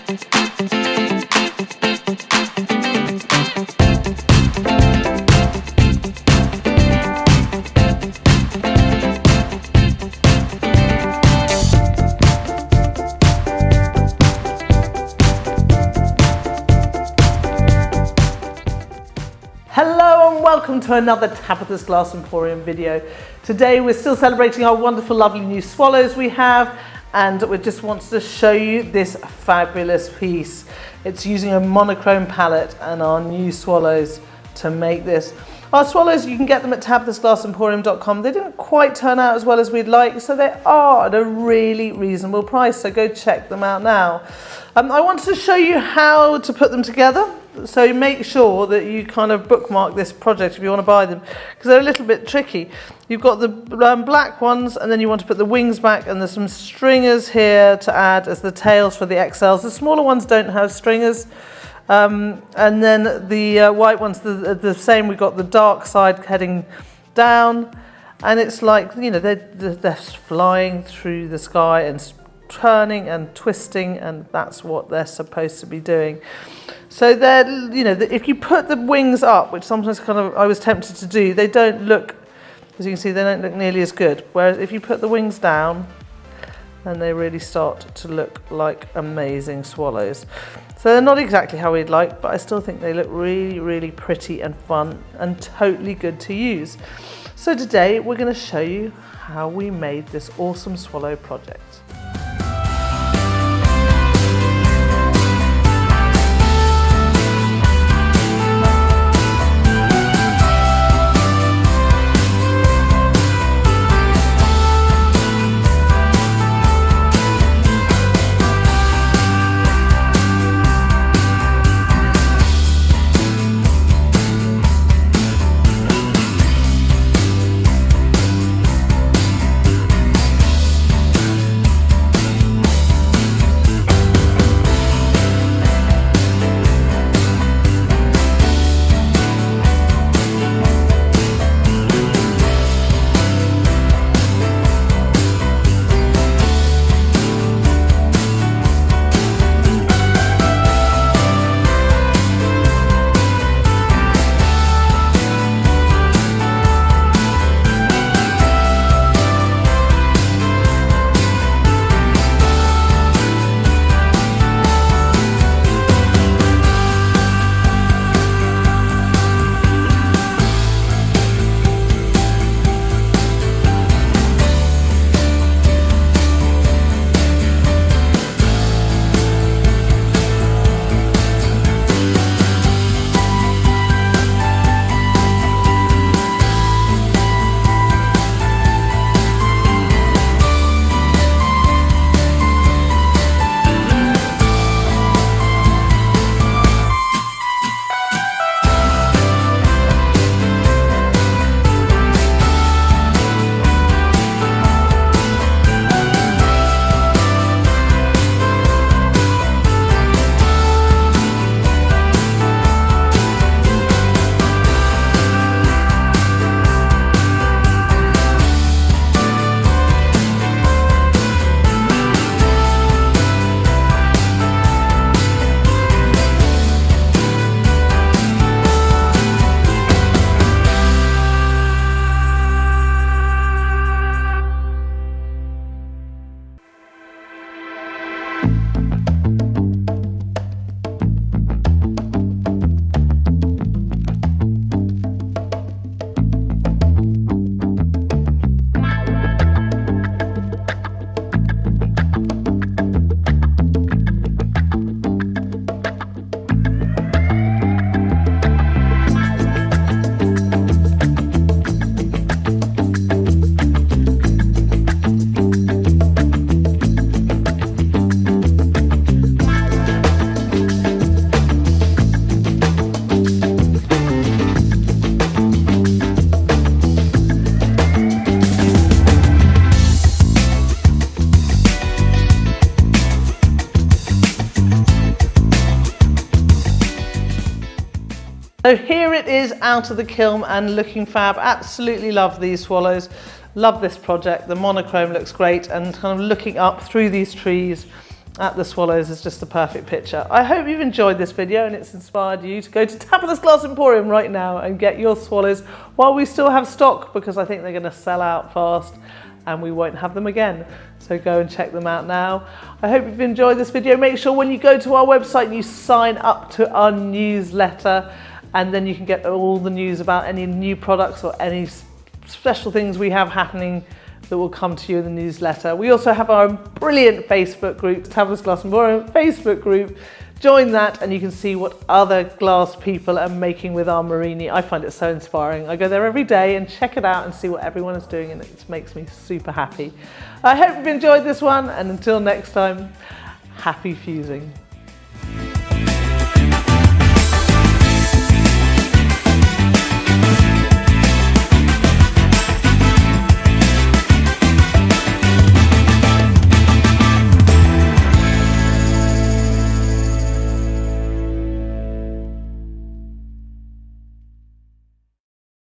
Hello and welcome to another Tabitha's Glass Emporium video. Today we're still celebrating our wonderful, lovely new swallows we have, and we just wanted to show you this fabulous piece. It's using a monochrome palette and our new swallows to make this. Our swallows, you can get them at tabithasglassemporium.com. They didn't quite turn out as well as we'd like, so they are at a really reasonable price, so go check them out now. I wanted to show you how to put them together. So make sure that you kind of bookmark this project if you want to buy them, because they're a little bit tricky. You've got the black ones, and then you want to put the wings back, and there's some stringers here to add as the tails for the XLs. The smaller ones don't have stringers. And then the white ones, the same. We've got the dark side heading down, and it's like, you know, they're flying through the sky and turning and twisting, and that's what they're supposed to be doing. So they're, you know, if you put the wings up, which sometimes kind of I was tempted to do, they don't look, as you can see, they don't look nearly as good. Whereas if you put the wings down, then they really start to look like amazing swallows. So they're not exactly how we'd like, but I still think they look really, really pretty and fun and totally good to use. So today we're going to show you how we made this awesome swallow project. So here it is out of the kiln and looking fab. Absolutely love these swallows. Love this project. The monochrome looks great, and kind of looking up through these trees at the swallows is just a perfect picture. I hope you've enjoyed this video and it's inspired you to go to Tabitha's Glass Emporium right now and get your swallows while we still have stock, because I think they're going to sell out fast and we won't have them again. So go and check them out now. I hope you've enjoyed this video. Make sure when you go to our website you sign up to our newsletter, and then you can get all the news about any new products or any special things we have happening that will come to you in the newsletter. We also have our brilliant Facebook group, Tabitha's Glass Emporium Facebook group. Join that and you can see what other glass people are making with our Murrine. I find it so inspiring. I go there every day and check it out and see what everyone is doing, and it makes me super happy. I hope you've enjoyed this one, and until next time, happy fusing.